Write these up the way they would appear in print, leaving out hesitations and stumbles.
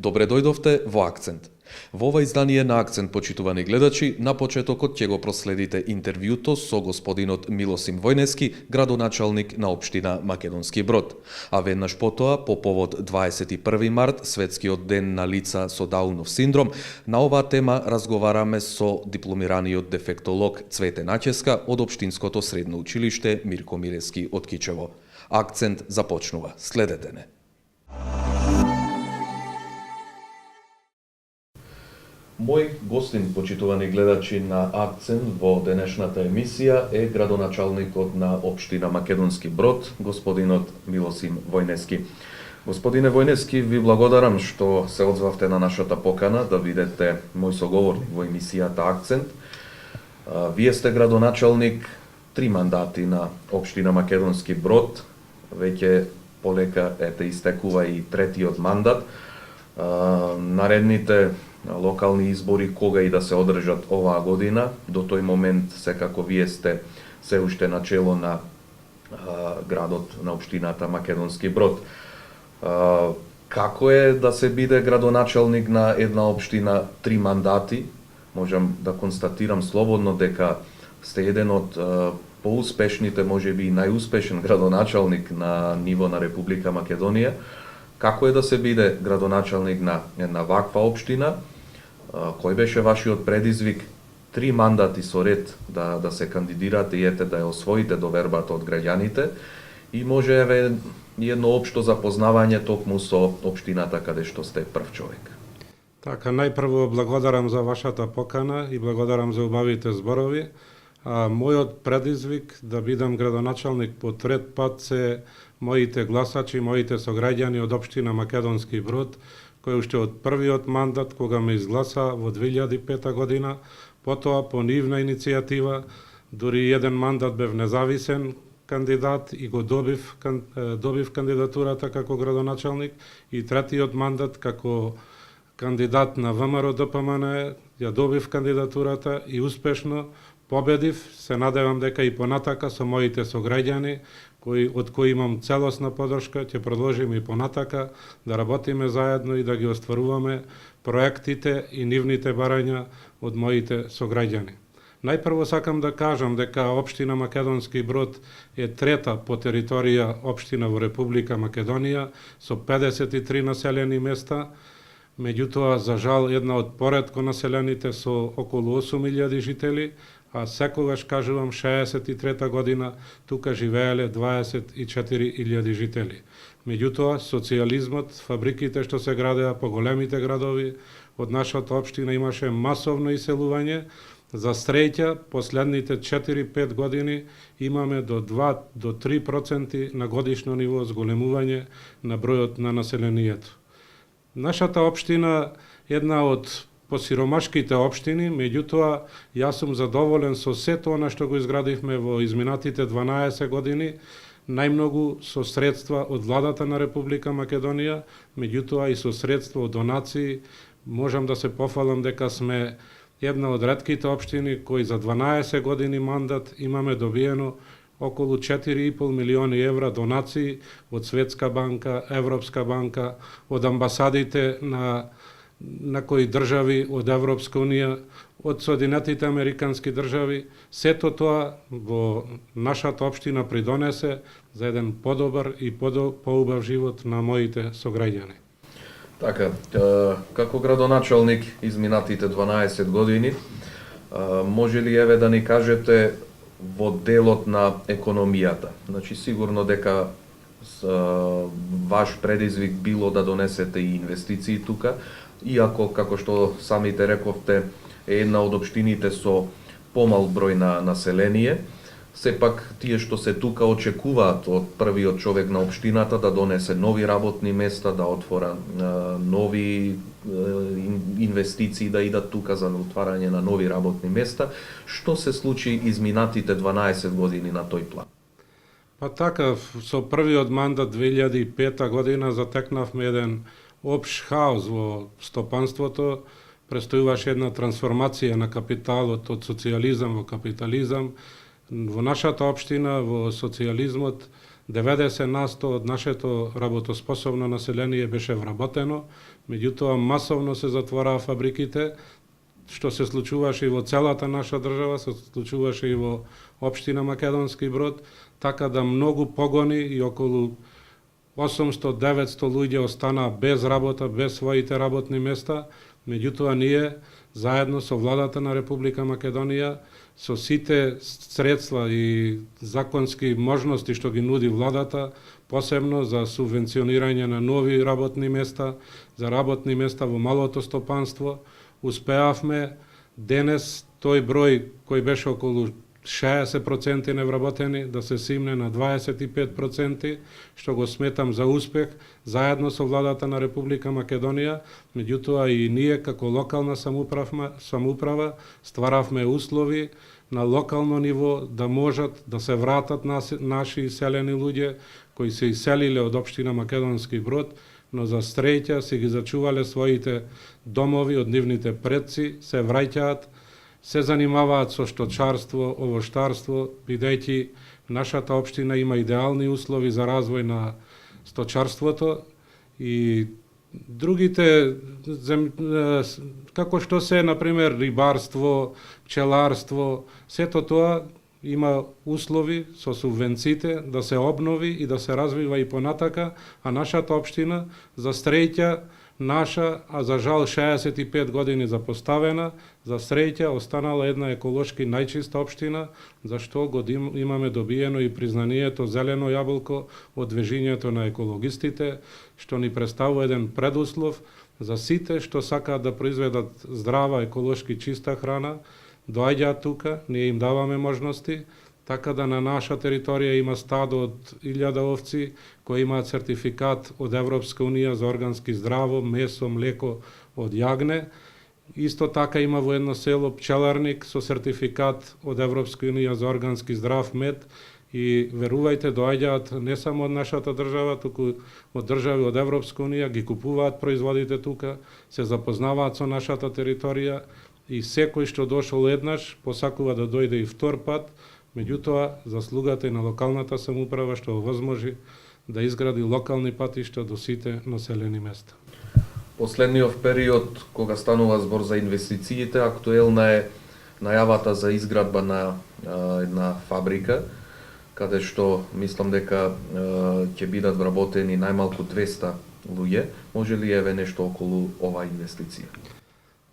Добре дојдовте во Акцент. Во ова издание на Акцент, почитувани гледачи, на почетокот ќе го проследите интервјуто со господинот Милосим Војнески, градоначалник на општина Македонски Брод. А веднаш потоа, по повод 21 март, светскиот ден на лица со Даунов синдром, на оваа тема разговараме со дипломираниот дефектолог Цвете Наќеска од Општинското средно училиште Мирко Мирески од Кичево. Акцент започнува. Следете не. Мој гостин, почитувани гледачи на Акцент во денешната емисија е градоначалникот на општина Македонски Брод, господинот Милосим Војнески. Господине Војнески, ви благодарам што се одзвавте на нашата покана да бидете мој соговорник во емисијата Акцент. Вие сте градоначалник 3 мандати на општина Македонски Брод, веќе полека истекува и третиот мандат. Наредните локални избори, кога и да се одржат оваа година, до тој момент секако вие сте се уште начело на градот, на општината Македонски Брод. Како е да се биде градоначалник на една општина 3 мандати? Можам да констатирам слободно дека сте еден од поуспешните, можеби и најуспешен градоначалник на ниво на Република Македонија. Како е да се биде градоначалник на една ваква општина? Кој беше вашиот предизвик 3 мандати со ред да се кандидирате и ете да ја освоите довербата од граѓаните и може еве едно општо запознавање токму со општината каде што сте прв човек? Така, најпрво благодарам за вашата покана и благодарам за убавите зборови. Мојот предизвик да бидам градоначалник по трет пат се моите гласачи, моите сограѓани од општина Македонски Брод, кој уште од првиот мандат, кога ме изгласа во 2005 година, потоа по нивна иницијатива, дури еден мандат бев независен кандидат и го добив кандидатурата како градоначалник и третиот мандат како кандидат на ВМРО ДПМН, ја добив кандидатурата и успешно победив. Се надевам дека и понатака со моите сограѓани, од кои имам целосна подршка, ќе продолжиме и понатака да работиме заедно и да ги остваруваме проектите и нивните барања од моите сограѓани. Најпрво сакам да кажам дека општина Македонски Брод е трета по територија општина во Република Македонија со 53 населени места, меѓутоа за жал една од поретко населените со околу 8.000 жители, а секогаш кажувам 63 година тука живееле 24.000 жители. Меѓутоа, социјализмот, фабриките што се градеа по големите градови, од нашата општина имаше масовно иселување. За среќа, последните 4-5 години имаме до 2 до 3% на годишно ниво зголемување на бројот на населението. Нашата општина е една од посиромашките општини, меѓутоа јас сум задоволен со сето она што го изградивме во изминатите 12 години, најмногу со средства од владата на Република Македонија, меѓутоа и со средства од донации. Можам да се пофалам дека сме една од ретките општини кои за 12 години мандат имаме добиено околу 4,5 милиони евра донации од Светска банка, Европска банка, од амбасадите на кои држави од Европска унија, од Соединетите Американски држави. Сето тоа во нашата општина придонесе за еден подобар и поубав живот на моите сограѓани. Така, како градоначалник изминатите 12 години, може ли еве да ни кажете во делот на економијата? Значи, сигурно дека ваш предизвик било да донесете и инвестиции тука, иако, како што самите рековте, е една од општините со помал број на население. Сепак тие што се тука очекуваат од првиот човек на општината да донесе нови работни места, да отвора нови инвестиции да идат тука за отварање на нови работни места. Што се случи изминатите 12 години на тој план? Па така, со првиот мандат 2005 година затекнавме еден општ хаос во стопанството, престојуваше една трансформација на капиталот од социјализам во капитализам. Во нашата општина, во социјализмот, 90% од нашето работоспособно население беше вработено, меѓутоа масовно се затвораа фабриките, што се случуваше и во целата наша држава, се случуваше и во општина Македонски Брод, така да многу погони и околу 800-900 луѓе останаа без работа, без своите работни места, меѓутоа ние, заедно со владата на Република Македонија, со сите средства и законски можности што ги нуди владата, посебно за субвенционирање на нови работни места, за работни места во малото стопанство, успеавме денес тој број кој беше околу 60% невработени да се симне на 25%, што го сметам за успех, заедно со владата на Република Македонија, меѓутоа и ние како локална самоуправа стваравме услови на локално ниво да можат да се вратат наши иселени луѓе кои се иселиле од општина Македонски Брод, но за среќа си ги зачувале своите домови од нивните предци, се враќаат, се занимаваат со шточарство, овоштарство, бидејќи нашата општина има идеални услови за развој на сточарството и другите, како што се, например, рибарство, пчеларство, сето тоа има услови со субвенциите да се обнови и да се развива и понатака, а нашата општина за среќа наша, а за жал 65 години запоставена, за среќа останала една еколошки најчиста општина, за што го имаме добиено и признанието зелено јаболко од движењето на екологистите, што ни представува еден предуслов за сите што сакаат да произведат здрава, еколошки чиста храна, доаѓаат тука, ние им даваме можности, така да на наша територија има стадо од 1000 овци кои имаат сертификат од Европска унија за органски здраво, месо, млеко од јагне. Исто така има во едно село пчеларник со сертификат од Европска унија за органски здрав мед и верувајте доаѓаат не само од нашата држава, туку од држави од Европска унија, ги купуваат производите тука, се запознаваат со нашата територија и секој што дошол еднаш посакува да дојде и втор пат, меѓутоа заслугата и на локалната самоуправа што овозможи да изгради локални патишта до сите населени места. Последниот период, кога станува збор за инвестициите, актуелна е најавата за изградба на една фабрика, каде што мислам дека ќе бидат вработени најмалку 200 луѓе. Може ли еве нешто околу оваа инвестиција?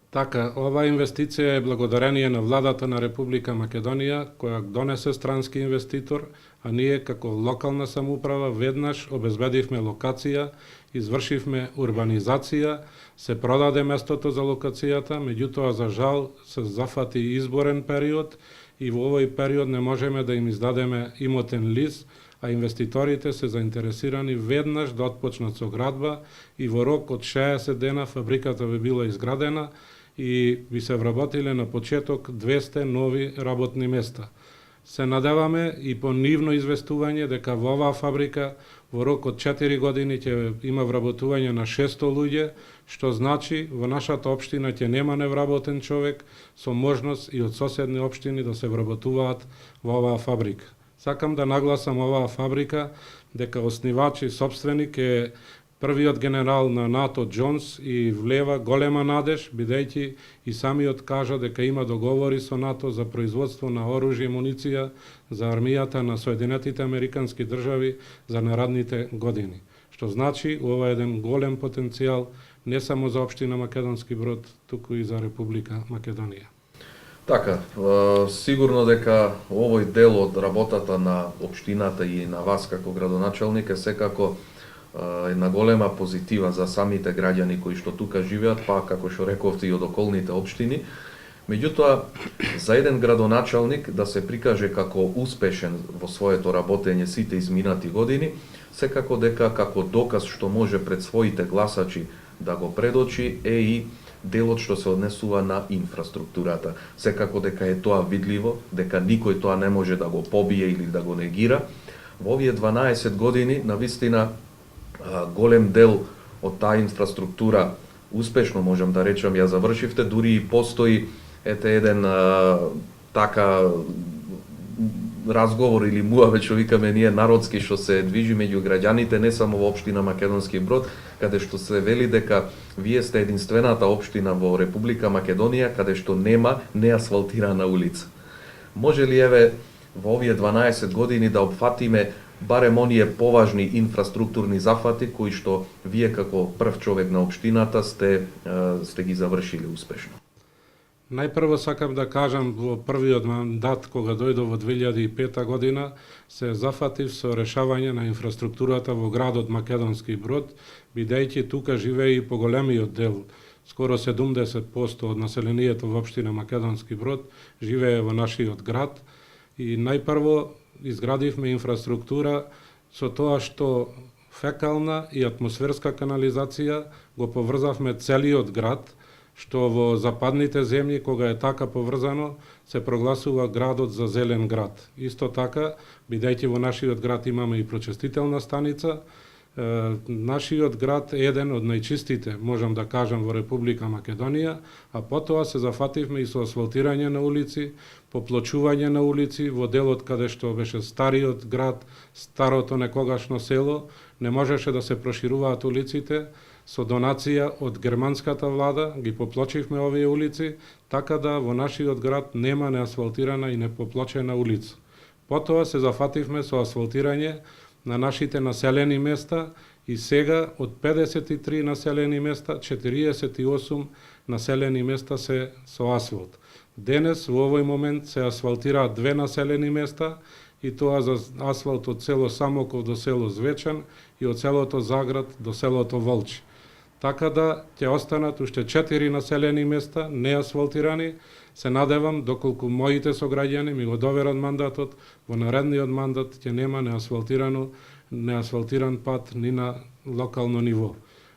Така, оваа инвестиција е благодарение на владата на Република Македонија, која донесе странски инвеститор, а ние како локална самоуправа веднаш обезбедивме локација, извршивме урбанизација, се продаде местото за локацијата, меѓутоа за жал се зафати изборен период и во овој период не можеме да им издадеме имотен лист, а инвеститорите се заинтересирани веднаш да отпочнат со градба и во рок од 60 дена фабриката би била изградена и би се вработиле на почеток 200 нови работни места. Се надеваме и по нивно известување дека во оваа фабрика во рок од 4 години ќе има вработување на 600 луѓе, што значи во нашата општина ќе нема невработен човек со можност и од соседни општини да се вработуваат во оваа фабрика. Сакам да нагласам оваа фабрика дека основач и собственик е првиот генерал на НАТО Џонс и влева голема надеж, бидејќи и самиот кажа дека има договори со НАТО за производство на оружје и муниција за армијата на Соединетите Американски држави за наредните години. Што значи ова е еден голем потенцијал не само за општина Македонски Брод, туку и за Република Македонија. Така, сигурно дека овој дел од работата на општината и на вас како градоначелник е секако една голема позитива за самите граѓани кои што тука живеат, па како што рековте и од околните општини. Меѓутоа, за еден градоначалник да се прикаже како успешен во своето работење сите изминати години, секако дека како доказ што може пред своите гласачи да го предочи е и делот што се однесува на инфраструктурата. Секако дека е тоа видливо, дека никој тоа не може да го побие или да го негира. Во овие 12 години, навистина, голем дел од таа инфраструктура успешно, можам да речам, ја завршивте, дури и постои еден така разговор или муавет што викаме ние народски, што се движи меѓу граѓаните не само во општина Македонски Брод, каде што се вели дека вие сте единствената општина во Република Македонија каде што нема неасфалтирана улица. Може ли еве во овие 12 години да опфатиме барем оние поважни инфраструктурни зафати кои што вие како прв човек на општината сте ги завршили успешно? Најпрво сакам да кажам, во првиот мандат кога дојдов во 2005 година, се зафатив со решавање на инфраструктурата во градот Македонски Брод, бидејќи тука живее и поголемиот дел, скоро 70% од населението во општина Македонски Брод живее во нашиот град, и најпрво изградивме инфраструктура со тоа што фекална и атмосферска канализација го поврзавме целиот град, што во западните земји, кога е така поврзано, се прогласува градот за зелен град. Исто така, бидејќи во нашиот град имаме и прочистителна станица, нашиот град е еден од најчистите, можам да кажам, во Република Македонија, а потоа се зафативме и со асфалтирање на улици, поплочување на улици во делот каде што беше стариот град, старото некогашно село, не можеше да се прошируваат улиците. Со донација од германската влада ги поплочивме овие улици, така да во нашиот град нема неасфалтирана и непоплочена улица. Потоа се зафативме со асфалтирање на нашите населени места и сега од 53 населени места, 48 населени места се со асфалт. Денес во овој момент се асфалтираат 2 населени места, и тоа за асфалт од село Самоков до село Звечан и од селото Заград до селото Волчи. Така да ќе останат уште 4 населени места неасфалтирани. Се надевам, доколку моите сограѓани ми го доверат мандатот, во наредниот мандат ќе нема неасфалтиран пат ни на локално ниво.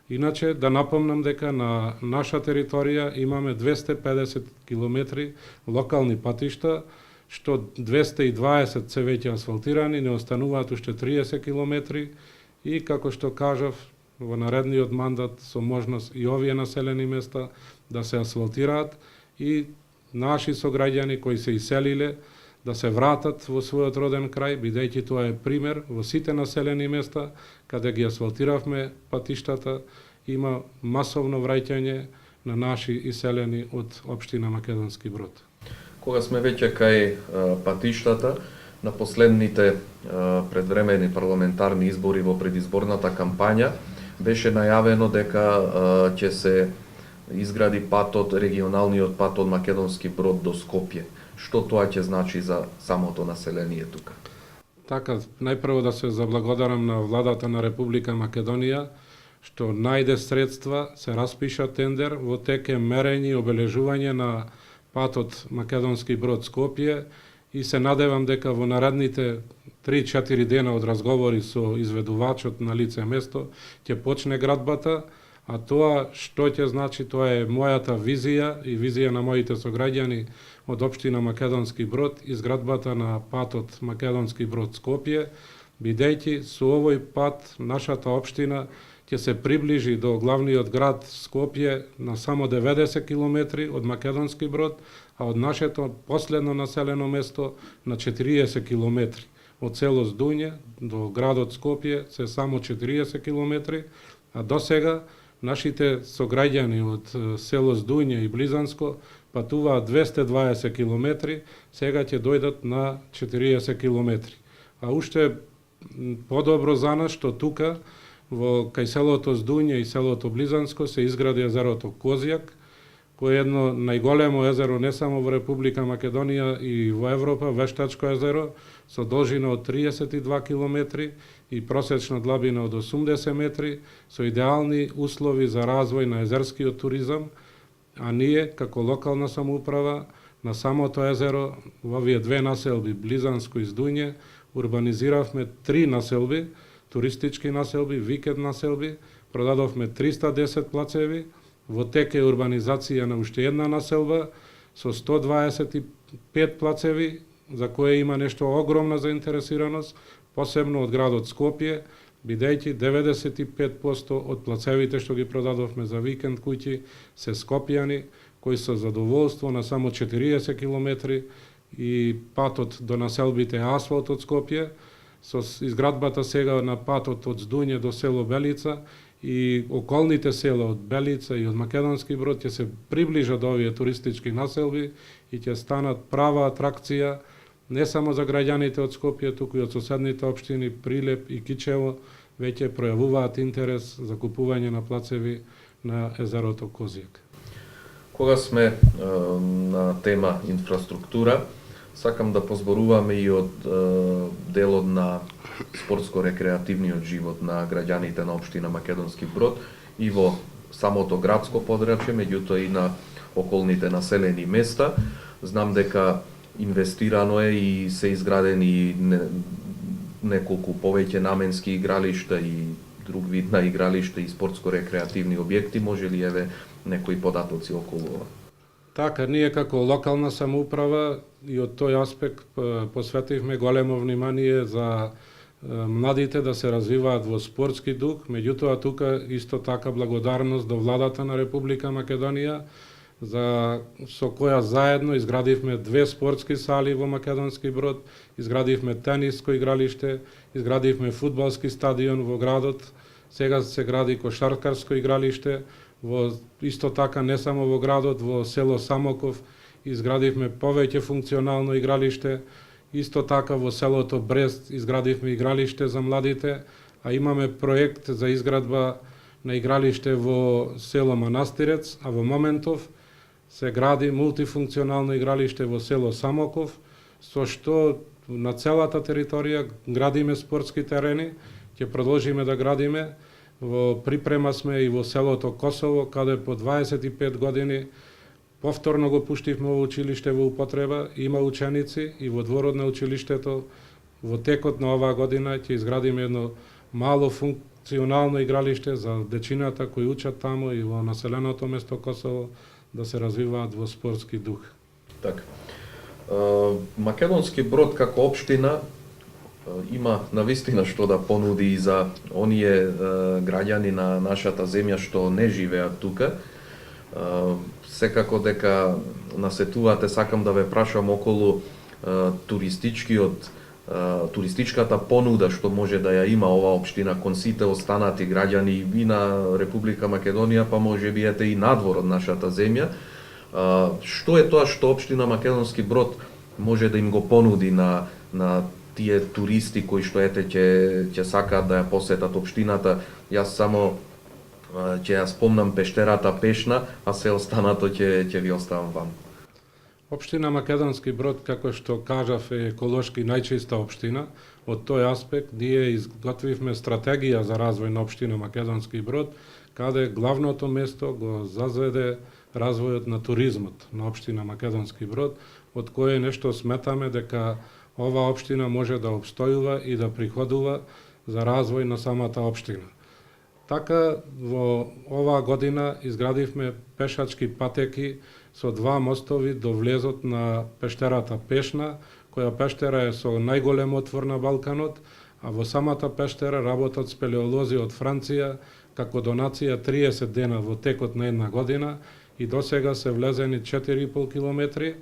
Иначе, да напомнам дека на наша територија имаме 250 километри локални патишта, што 220 се веќе асфалтирани, не остануваат уште 30 километри и, како што кажав, во наредниот мандат со можност и овие населени места да се асфалтираат и наши сограѓани кои се иселиле да се вратат во својот роден крај, бидејќи тоа е пример во сите населени места каде ги асфалтиравме патиштата, има масовно враќање на наши иселени од општина Македонски Брод. Кога сме веќе кај патиштата, на последните предвремени парламентарни избори во предизборната кампања беше најавено дека ќе се изгради патот, регионалниот пат од Македонски Брод до Скопје. Што тоа ќе значи за самото население тука? Така, најпрво да се заблагодарам на владата на Република Македонија, што најде средства, се распиша тендер, во тек е мерење и обележување на патот Македонски Брод Скопје и се надевам дека во наредните 3-4 дена од разговори со изведувачот на лице место ќе почне градбата, а тоа што ќе значи, тоа е мојата визија и визија на моите сограѓани од општина Македонски Брод, изградбата на патот Македонски Брод Скопје, бидејќи со овој пат нашата општина ќе се приближи до главниот град Скопје на само 90 километри од Македонски Брод, а од нашето последно населено место на 40 километри. Од село Здуње до градот Скопје се само 40 километри, а до сега нашите сограѓани од село Здуње и Близанско патуваат 220 километри, сега ќе дојдат на 40 километри. А уште подобро за нас што тука во кај селото Здуње и селото Близанско се изгради езерото Козјак, кој е едно најголемо езеро не само во Република Македонија и во Европа, вештачко езеро, со должина од 32 километри и просечна длабина од 80 метри, со идеални услови за развој на езерскиот туризам, а ние како локална самоуправа на самото езеро во овие две населби Близанско и Здуње урбанизиравме 3 населби, туристички населби, викенд населби, продадовме 310 плацеви, во тек е урбанизација на уште една населба со 125 плацеви, за кое има нешто огромна заинтересираност, посебно од градот Скопје, бидејќи 95% од плацевите што ги продадовме за викенд куќи се скопјани, кои со задоволство на само 40 километри и патот до населбите асфалт од Скопје, со изградбата сега на патот од Здуње до село Белица и околните села од Белица и од Македонски Брод ќе се приближат до овие туристички населби и ќе станат права атракција не само за граѓаните од Скопје, туку и од соседните општини Прилеп и Кичево, веќе пројавуваат интерес за купување на плацеви на езерото Козијак. Кога сме на тема инфраструктура, сакам да позборуваме и од делот на спортско-рекреативниот живот на граѓаните на општина Македонски Брод и во самото градско подрачје, меѓутоа и на околните населени места. Знам дека инвестирано е и се изградени неколку повеќе наменски игралишта и друг вид на игралишта и спортско-рекреативни објекти. Може ли еве некои податоци околу ова? Така, ние како локална самоуправа и од тој аспект посветивме големо внимание за младите да се развиваат во спортски дух, меѓутоа тука исто така благодарност до владата на Република Македонија, со која заедно изградивме 2 спортски сали во Македонски Брод, изградивме тениско игралиште, изградивме фудбалски стадион во градот, сега се гради кошаркарско игралиште, исто така не само во градот, во село Самоков изградивме повеќе функционално игралиште, исто така во селото Брест изградивме игралиште за младите, а имаме проект за изградба на игралиште во село Манастирец, а во моментов се гради мултифункционално игралиште во село Самоков, со што на целата територија градиме спортски терени, ќе продолжиме да градиме. Во припрема сме и во селото Косово, каде по 25 години повторно го пуштивме во училиште во употреба, има ученици и во дворот на училиштето во текот на оваа година ќе изградиме едно мало функционално игралиште за дечината кои учат таму и во населеното место Косово да се развиваат во спортски дух. Така. Македонски Брод како општина има навистина што да понуди и за оние граѓани на нашата земја што не живеат тука. Секако дека насетувате, сакам да ве прашам околу туристичката понуда што може да ја има ова општина кон сите останати граѓани и на Република Македонија, па може би ете и надвор од нашата земја. Што е тоа што општина Македонски Брод може да им го понуди на тие туристи кои што ете ќе сакаат да ја посетат општината? Јас само ќе ја спомнам пештерата Пешна, а се останато ќе ви оставам вам. Општина Македонски Брод, како што кажав, е еколошки најчиста општина. Од тој аспект ние изготвивме стратегија за развој на општина Македонски Брод, каде главното место го зазведе развојот на туризмот на општина Македонски Брод, од кое нешто сметаме дека ова општина може да обстојува и да приходува за развој на самата општина. Така, во оваа година изградивме пешачки патеки со 2 мостови до влезот на пештерата Пешна, која пештера е со најголем отвор на Балканот, а во самата пештера работат спелеолози од Франција како донација 30 дена во текот на една година и досега се влезени 4,5 километри,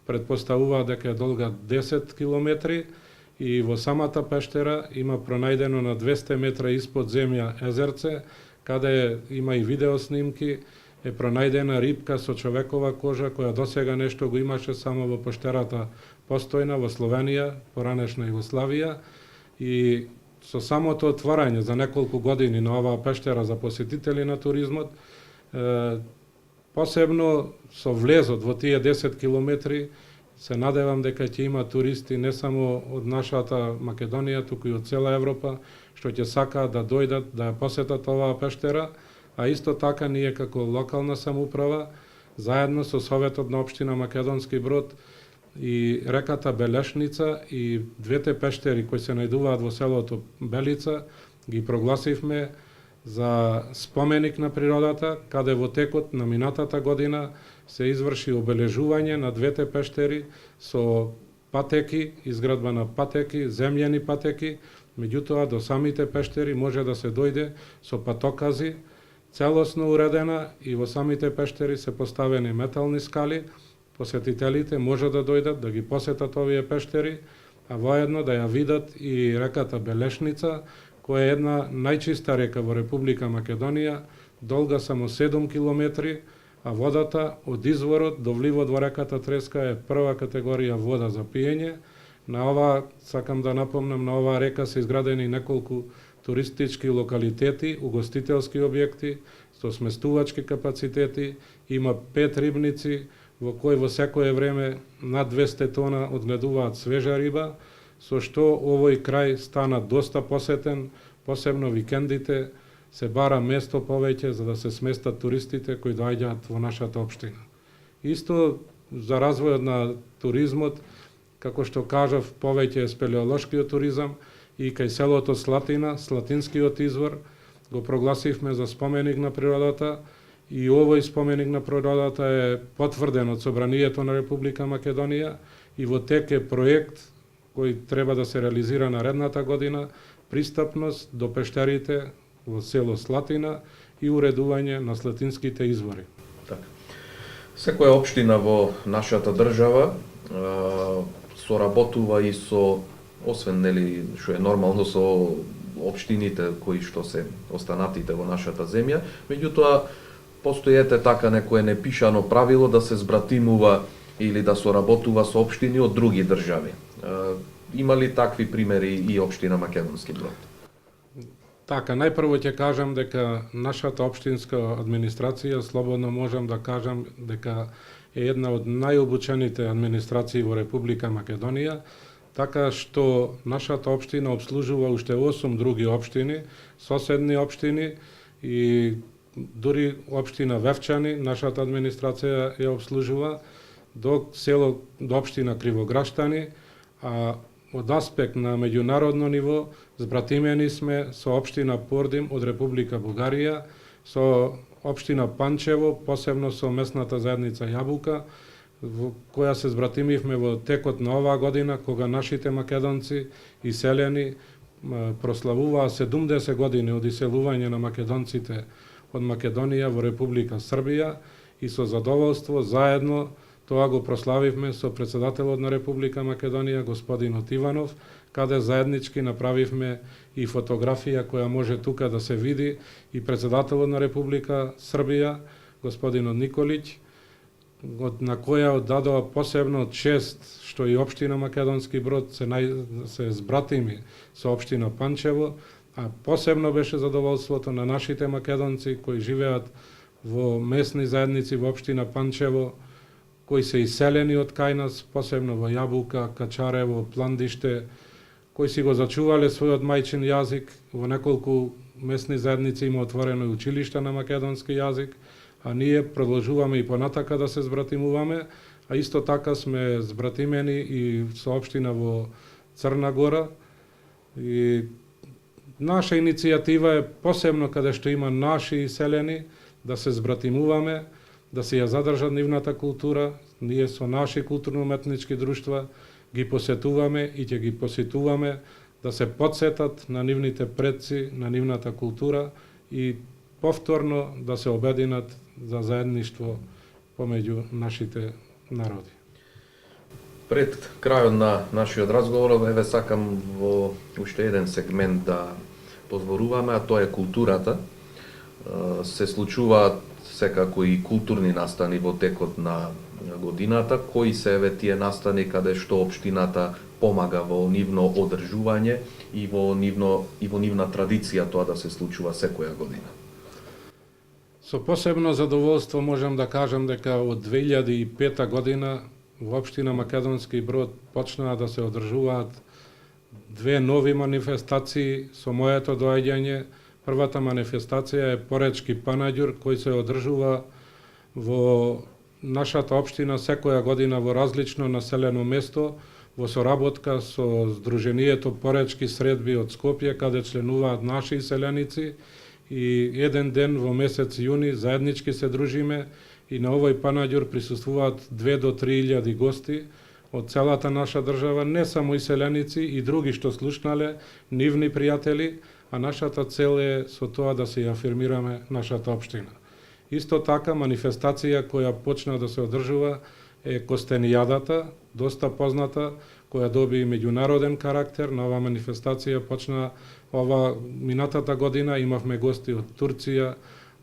предпоставува дека е долга 10 километри и во самата пештера има пронајдено на 200 метра испод земја езерце, каде има и видео снимки, е пронајдена рибка со човекова кожа која досега нешто го имаше само во пештерата Постојна во Словенија, поранешна Југославија, и со самото отворање за неколку години на оваа пештера за посетители на туризмот, посебно со влезот во тие 10 километри, се надевам дека ќе има туристи не само од нашата Македонија, туку и од цела Европа, што ќе сакаат да дојдат да ја посетат оваа пештера, а исто така ние како локална самоуправа заедно со Советот на општина Македонски Брод и реката Белешница и двете пештери кои се најдуваат во селото Белица ги прогласивме за споменик на природата, каде во текот на минатата година се изврши обележување на двете пештери со патеки, изградба на патеки, земјени патеки, меѓутоа до самите пештери може да се дојде со патокази, целосно уредена и во самите пештери се поставени метални скали. Посетителите може да дојдат да ги посетат овие пештери, а воедно да ја видат и реката Белешница, која е една најчиста река во Република Македонија, долга само 7 километри, а водата од изворот до вливот во реката Треска е прва категорија вода за пиење. На ова, сакам да напомнам, на оваа река се изградени неколку туристички локалитети, угостителски објекти, со сместувачки капацитети, има 5 рибници, во кои во секое време над 200 тона одгледуваат свежа риба, со што овој крај стана доста посетен, посебно викендите, се бара место повеќе за да се сместат туристите кои доаѓаат во нашата општина. Исто за развојот на туризмот, како што кажав, повеќе е спелеолошкиот туризам и кај селото Слатина, Слатинскиот извор, го прогласивме за споменик на природата и овој споменик на природата е потврден од Собранието на Република Македонија и во тек е проект кој треба да се реализира наредната година, пристапност до пештерите во село Слатина и уредување на слатинските извори. Така. Секоја општина во нашата држава соработува и со, освен нели што е нормално со општините кои што се останатите во нашата земја, меѓутоа постои така некое непишано правило да се збратимува или да соработува со општини од други држави. Има ли такви примери и општина Македонски Брод? Така, најпрво ќе кажам дека нашата општинска администрација, слободно можам да кажам дека е една од најобучените администрации во Република Македонија, така што нашата општина обслужува уште 8 други општини, соседни општини и дури општина Вевчани, нашата администрација ја обслужува, до општина Кривограштани, а од аспект на меѓународно ниво збратимени сме со општина Пордим од Република Бугарија, со општина Панчево, посебно со местната заедница Јабука, во која се збратимивме во текот на оваа година, кога нашите македонци иселени прославуваа 70 години од иселување на македонците од Македонија во Република Србија и со задоволство заедно тоа го прославивме со председателот на Република Македонија, господинот Иванов, каде заеднички направивме и фотографија која може тука да се види и председателот на Република Србија, господинот Николиќ, на која оддадоа посебно чест што и општина Македонски Брод се збратими со општина Панчево, а посебно беше задоволството на нашите македонци кои живеат во местни заедници во општина Панчево, кои се иселени од кај нас, посебно во Јабука, Качарево, Пландиште, кои си го зачувале својот мајчин јазик. Во неколку местни заедници има отворено и училишта на македонски јазик, а ние продолжуваме и понатака да се збратимуваме, а исто така сме збратимени и со општина во Црна Гора. И наша иницијатива е посебно каде што има наши иселени да се збратимуваме, да се ја задржат нивната култура. Ние со наши културно-уметнички друштва ги посетуваме и ќе ги посетуваме да се подсетат на нивните предци, на нивната култура и повторно да се обединат за заедништво помеѓу нашите народи. Пред крајот на нашиот разговор, еве сакам во уште еден сегмент да позборуваме, а тоа е културата. Се случуваат секако и културни настани во текот на годината, кои се еве тие настани каде што општината помага во нивно одржување и во нивна традиција тоа да се случува секоја година. Со посебно задоволство можам да кажам дека од 2005 година во општина Македонски Брод почнаа да се одржуваат две нови манифестации со моето доаѓање. Првата манифестација е Поречки Панаѓур, кој се одржува во нашата општина секоја година во различно населено место во соработка со Сдруженијето Поречки средби од Скопје, каде членуваат наши иселеници, и еден ден во месец јуни заеднички се дружиме и на овој панаѓур присуствуваат 2 до 3.000 гости од целата наша држава, не само иселеници и други што слушнале, нивни пријатели, а нашата цел е со тоа да се афирмираме нашата општина. Исто така, манифестација која почна да се одржува е Костенијадата, доста позната, која доби меѓународен карактер. На оваа манифестација почна минатата година, имавме гости од Турција,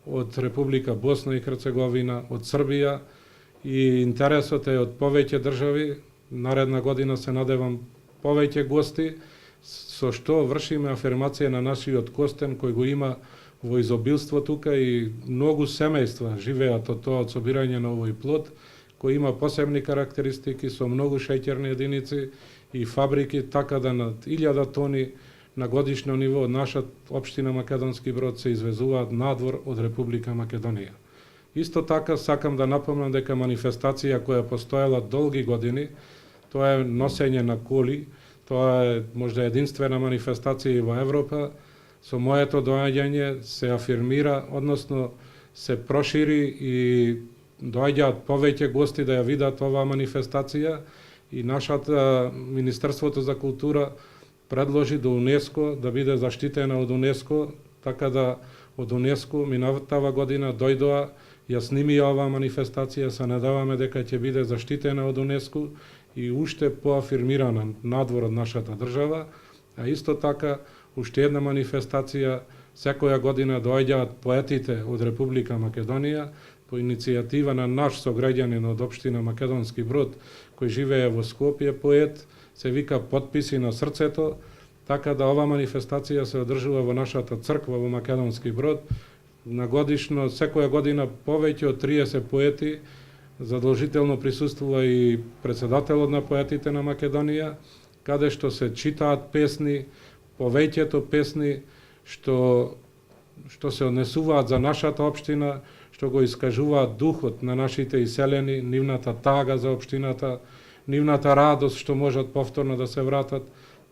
од Република Босна и Херцеговина, од Србија, и интересот е од повеќе држави. Наредна година се надевам повеќе гости, со што вршиме афирмација на нашиот костен кој го има во изобилство тука, и многу семејства живеат од тоа, од собирање на овој плод, кој има посебни карактеристики со многу шеќерни единици и фабрики, така да над 1000 тони на годишно ниво од нашата општина Македонски Брод се извезуваат надвор од Република Македонија. Исто така сакам да напомнам дека манифестација која постоела долги години, тоа е носење на коли, тоа е можда единствена манифестација и во Европа. Со моето доаѓање се афирмира, односно се прошири и доаѓаат повеќе гости да ја видат оваа манифестација, и нашата Министерството за култура предложи до УНЕСКО да биде заштитена од УНЕСКО, така да од УНЕСКО минатава година дојдоа, ја снимија оваа манифестација, се надеваме дека ќе биде заштитена од УНЕСКО и уште поафирмирана надвор од нашата држава, а исто така уште една манифестација, секоја година доаѓаат поетите од Република Македонија, по иницијатива на наш сограѓанин од општина Македонски Брод, кој живее во Скопје, поет, се вика Потписи на срцето, така да ова манифестација се одржува во нашата црква во Македонски Брод. На годишно, секоја година повеќе од 30 поети, задолжително присуствува и председателот на поетите на Македонија, каде што се читаат песни, повеќето песни што се однесуваат за нашата општина, што го искажуваат духот на нашите иселени, нивната тага за општината, нивната радост што можат повторно да се вратат,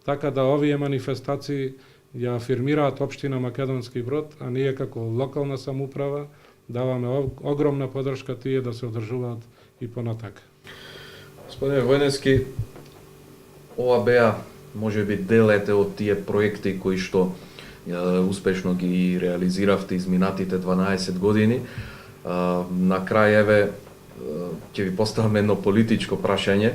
така да овие манифестации ја афирмираат општина Македонски Брод, а ние како локална самоуправа даваме огромна поддршка тие да се одржуваат и понатака. Господине Војнески, ова беа можеби делете од тие проекти кои што успешно ги реализиравте изминатите 12 години. На крај еве ќе ви поставам едно политичко прашање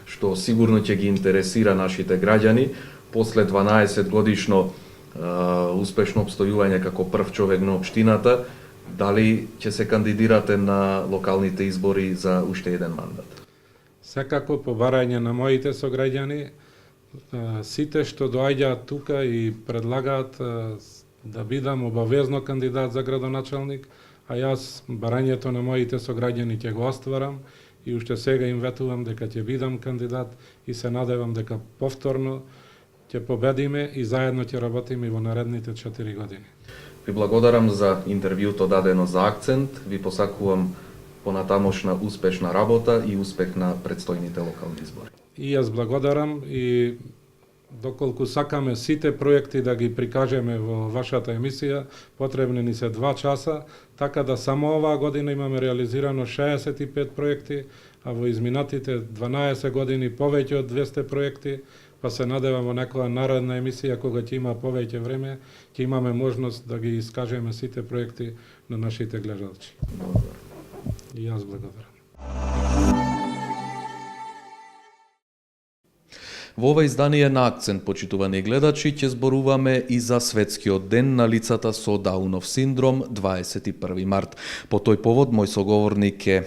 што сигурно ќе ги интересира нашите граѓани. После 12 годишно успешно обстојување како прв човек на општината, дали ќе се кандидирате на локалните избори за уште еден мандат? Секако по барање на моите сограѓани, сите што доаѓаат тука и предлагаат да бидам обавезно кандидат за градоначалник, а јас барањето на моите сограѓани ќе го остварам и уште сега им ветувам дека ќе бидам кандидат и се надевам дека повторно ќе победиме и заедно ќе работиме во наредните 4 години. Ви благодарам за интервјуто дадено за акцент, ви посакувам понатамошна успешна работа и успех на предстојните локални избори. И јас благодарам, и доколку сакаме сите проекти да ги прикажеме во вашата емисија, потребни ни се 2 часа, така да само оваа година имаме реализирано 65 проекти, а во изминатите 12 години повеќе од 200 проекти, па се надевам во некоја наредна емисија, кога ќе има повеќе време, ќе имаме можност да ги искажеме сите проекти на нашите гледачи. Благодарам. И јас благодарам. Во ова издание на Акцент, почитувани гледачи, ќе зборуваме и за светскиот ден на лицата со Даунов синдром, 21 март. По тој повод, мој соговорник е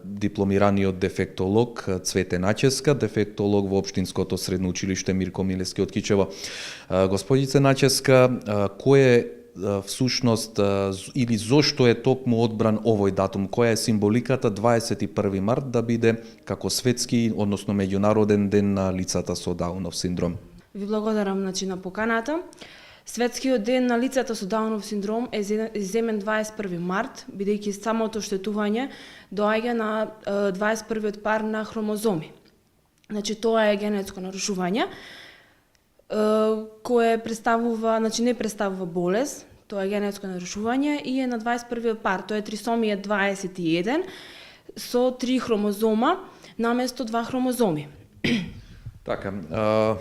дипломираниот дефектолог Цвете Наческа, дефектолог во Општинското средно училиште Мирко Милевски од Кичево. Господице Наческа, кој е всушност или зошто е токму одбран овој датум? Која е символиката 21 март да биде како светски, односно меѓународен ден на лицата со Даунов синдром? Ви благодарам на поканата. Светскиот ден на лицата со Даунов синдром е земен 21 март, бидејќи самото оштетување доаѓа на 21-виот пар на хромозоми. Значи тоа е генетско нарушување кое представува, значи не представува болест, тоа е генетско нарушување и е на 21-виот пар, тоа е трисомија 21 со 3 хромозома наместо 2 хромозоми. Така,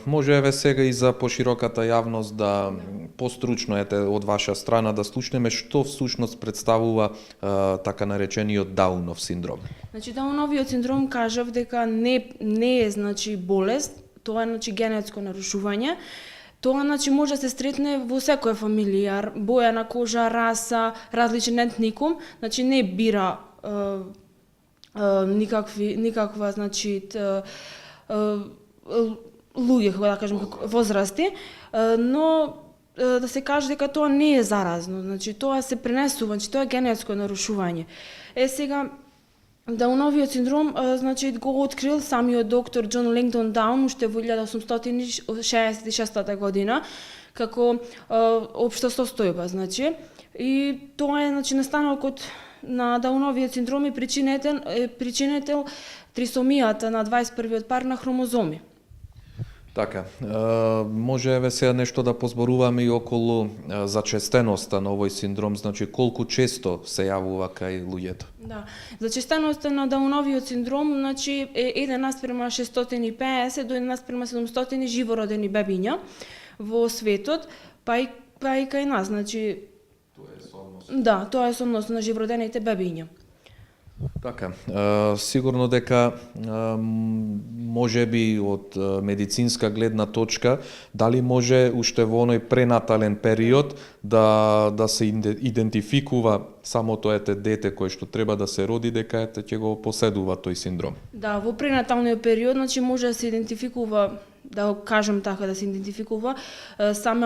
може еве сега и за пошироката јавност да постручно од ваша страна да слушнеме што всушност представува така наречениот Даунов синдром. Значи Дауновиот синдром кажав дека не е значи болест, тоа е значи генетско нарушување. Тоа значи може да се сретне во секоја фамилија, боја на кожа, раса, различен етникум, значи не бира никаква значи луѓе, да кажем, возрасти, но да се каже дека тоа не е заразно, значи тоа се пренесува, значи тоа е генетско нарушување. Сега Дауновиот синдром значи го открил самиот доктор Џон Лангдон Даун уште во 1866 година како општа состојба, значи и тоа е значи настанокот на Дауновиот синдром и причинетел трисомијата на 21-виот пар на хромозоми. Така, може еве сега нешто да позборуваме и околу зачестеноста на овој синдром, значи колку често се јавува кај луѓето? Да, зачестеноста на Дауновиот синдром значи е 1:650 до 1:700 живородени бебиња во светот, па и кај нас, значи да, тоа е сооднос на живородените бебиња. Така, сигурно дека може би од медицинска гледна точка, дали може уште во оној пренатален период да се идентификува самото дете кое што треба да се роди дека ќе го поседува тој синдром? Да, во пренаталниот период значи може да се идентификува, да кажем така, да се идентификува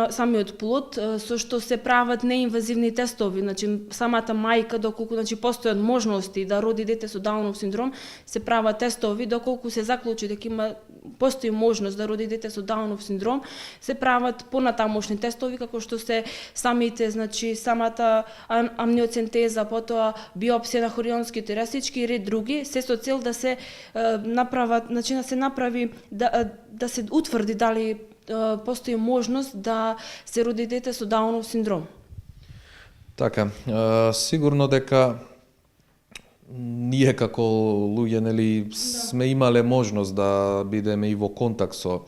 самиот плод, со што се прават неинвазивни тестови, значи самата мајка доколку значи постојат можности да роди дете со Даунов синдром, се прават тестови доколку се заклучи дека постои можност да роди дете со Даунов синдром, се прават понатамошни тестови како што се самите значи самата амниоцентеза, потоа биопсија на хорионските растички и ред други, се со цел да се направат, значи да се направи да се утврди дали постои можност да се роди дете со Даунов синдром. Така, сигурно дека ние како луѓе нели сме имале можност да бидеме и во контакт со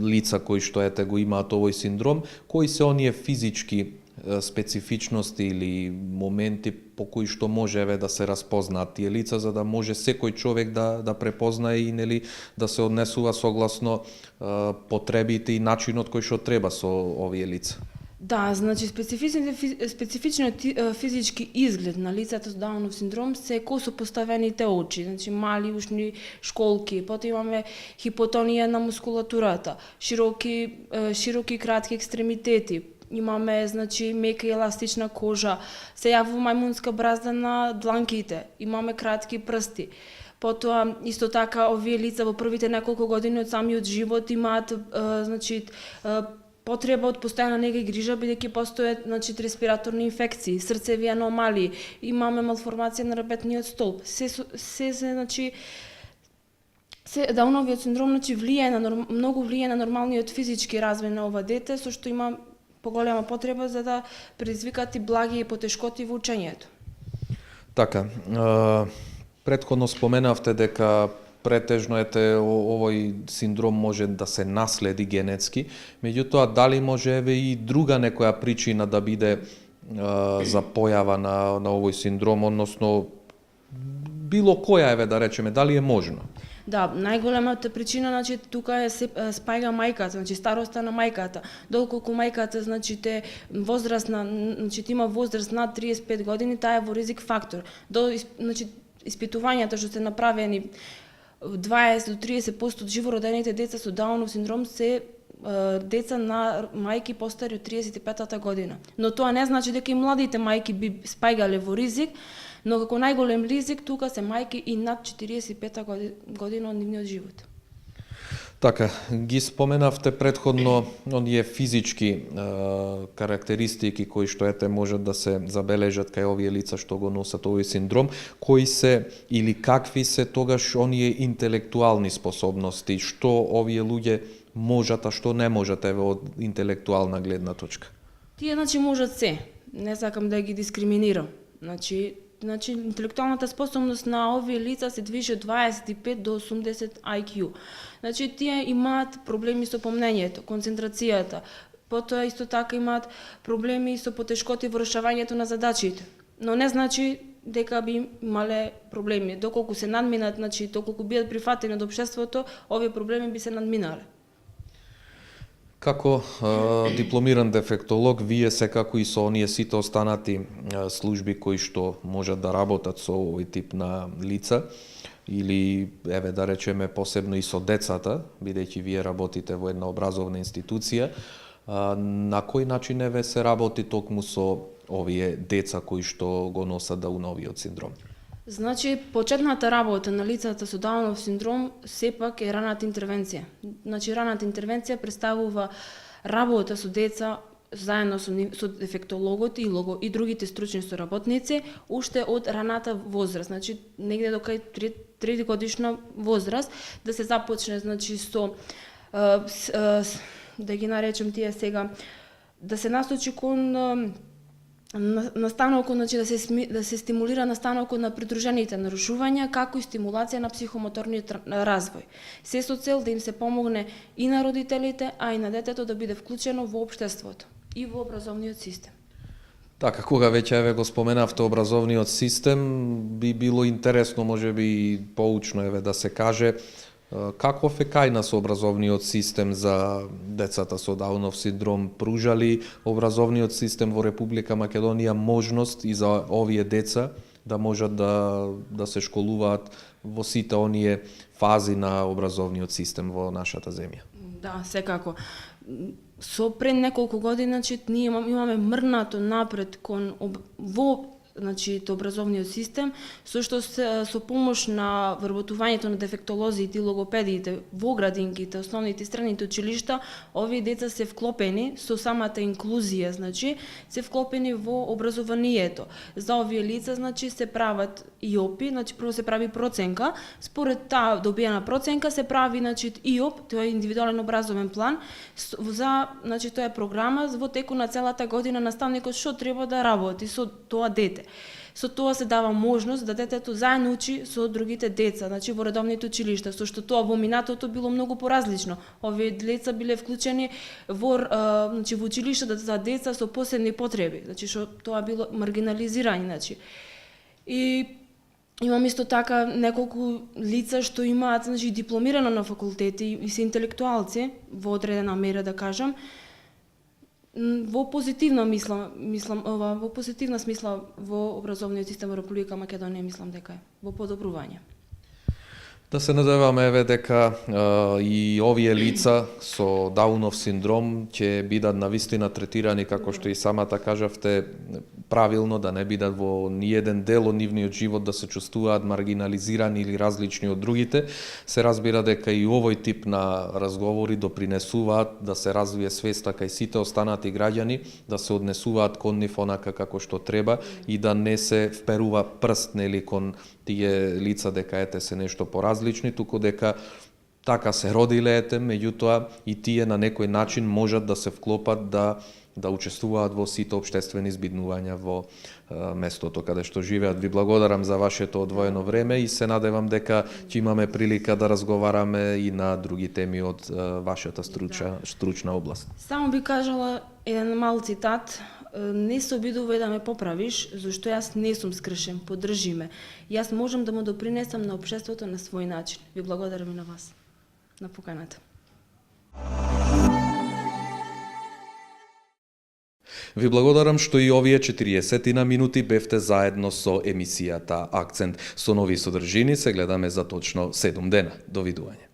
лица кои што го имаат овој синдром, кои се оние физички специфичности или моменти по кои што може да се распознаат тие лица, за да може секој човек да препознае и нели да се однесува согласно потребите и начинот кој што треба со овие лица. Да, значи специфичниот физички изглед на лицата со Даунов синдром се косо поставените очи, значи мали ушни школки, потоа имаме хипотонија на мускулатурата, широки кратки екстремитети, имаме значи мека и еластична кожа, се јавува мајмунска бразда на дланките, имаме кратки прсти. Потоа исто така овие лица во првите неколку години од самиот живот имаат значи потреба од постојана нега и грижа, бидејќи постојат значи респираторни инфекции, срцеви аномалии, имаме малформација на ребетниот столб. Значи Дауновиот синдром значи многу влијае на нормалниот физички развој на ова дете, со што има поголема потреба за да предизвикат и благи потешкоти во учењето. Така, претходно споменавте дека претежно овој синдром може да се наследи генетски, меѓутоа дали може и друга некоја причина да биде за појава на овој синдром, односно било која да речеме, дали е можно? Да, најголемата причина значи тука се спаѓа мајката, значи староста на мајката. Доколку мајката значи значи има возраст над 35 години, таа е во ризик фактор. Значи испитувањата што се направени 20 до 30% од живородените деца со Даунов синдром се деца на мајки постари од 35-та година. Но тоа не значи дека и младите мајки би спаѓале во ризик, но како најголем ризик тука се мајки и над 45-та година од нивниот живот. Така, ги споменавте предходно оние физички карактеристики кои што можат да се забележат кај овие лица што го носат овој синдром, кои се или какви се тогаш оние интелектуални способности, што овие луѓе можат, а што не можат од интелектуална гледна точка? Тие можат се. Не сакам да ги дискриминирам. Значи интелектуалната способност на овие лица се движи од 25 до 80 IQ. Значи тие имаат проблеми со помнењето, концентрацијата. Потоа исто така имаат проблеми со потешкоти во решавањето на задачите. Но не значи дека би имале проблеми. Доколку се надминат, доколку бидат прифатени од општеството, овие проблеми би се надминале. Како дипломиран дефектолог, вие секако и со оние сите останати служби кои што можат да работат со овој тип на лица, или, да речеме, посебно и со децата, бидејќи вие работите во една образовна институција, на кој начин се работи токму со овие деца кои што го носат Дауновиот синдром? Значи, почетната работа на лицата со Даунов синдром сепак е раната интервенција. Значи, раната интервенција представува работа со деца заедно со дефектологот и другите стручни соработници уште од раната возраст. Значи, негде до кај 3 годишна возраст да се започне со да ги наречем тие сега, да се насочи кон настанокот, да се стимулира настанокот на придружените нарушувања, како и стимулација на психомоторниот развој. Се со цел да им се помогне и на родителите, а и на детето да биде вклучено во општеството и во образовниот систем. Така, кога веќе го споменавте образовниот систем, би било интересно, можеби и поучно да се каже, каков е кај нас образовниот систем за децата со Даунов синдром? Пружа ли образовниот систем во Република Македонија можност и за овие деца да можат да се школуваат во сите оние фази на образовниот систем во нашата земја? Да, секако. Со пред неколку години, ние имаме мрнато напред во образовниот систем, со што со помош на вработувањето на дефектолозите и логопедиите во градинките, основните и средните училишта, овие деца се вклопени со самата инклузија, се вклопени во образованието. За овие лица, се прават ИОПи, прво се прави проценка, според таа добиена проценка се прави ИОП, тоа е индивидуален образовен план, за тоа е програма во теку на целата година наставникот што треба да работи со тоа дете. Со тоа се дава можност да детето заедно учи со другите деца, во редовните училишта, со што тоа во минатото било многу поразлично. Овие деца биле вклучени во училишта за деца со посебни потреби, што тоа било маргинализирање. И имам исто така неколку лица што имаат дипломирано на факултети и се интелектуалци во одредена мера, да кажам, во позитивна во позитивна смисла во образовниот систем во Република Македонија, мислам дека е во подобрување. Да се надеваме дека и овие лица со Даунов синдром ќе бидат навистина третирани, како што и самата кажавте, правилно, да не бидат во ниеден дел од нивниот живот да се чувствуваат маргинализирани или различни од другите. Се разбира дека и овој тип на разговори допринесуваат да се развие свеста кај сите останати граѓани, да се однесуваат кон нив онака како што треба и да не се вперува прст кон тие лица дека се нешто поразлични, туку дека така се родиле меѓутоа и тие на некој начин можат да се вклопат да учествуваат во сите општествени збиднувања во местото каде што живеат. Ви благодарам за вашето одвоено време и се надевам дека ќе имаме прилика да разговараме и на други теми од вашата стручна област. Само би кажала еден мал цитат: не се обидувај да ме поправиш, зашто јас не сум скршен, поддржи ме. Јас можам да му допринесам на општеството на свој начин. Ви благодарам и на вас, на поканата. Ви благодарам што и овие 40 минути бевте заедно со емисијата Акцент. Со нови содржини се гледаме за точно 7 дена. Довидување.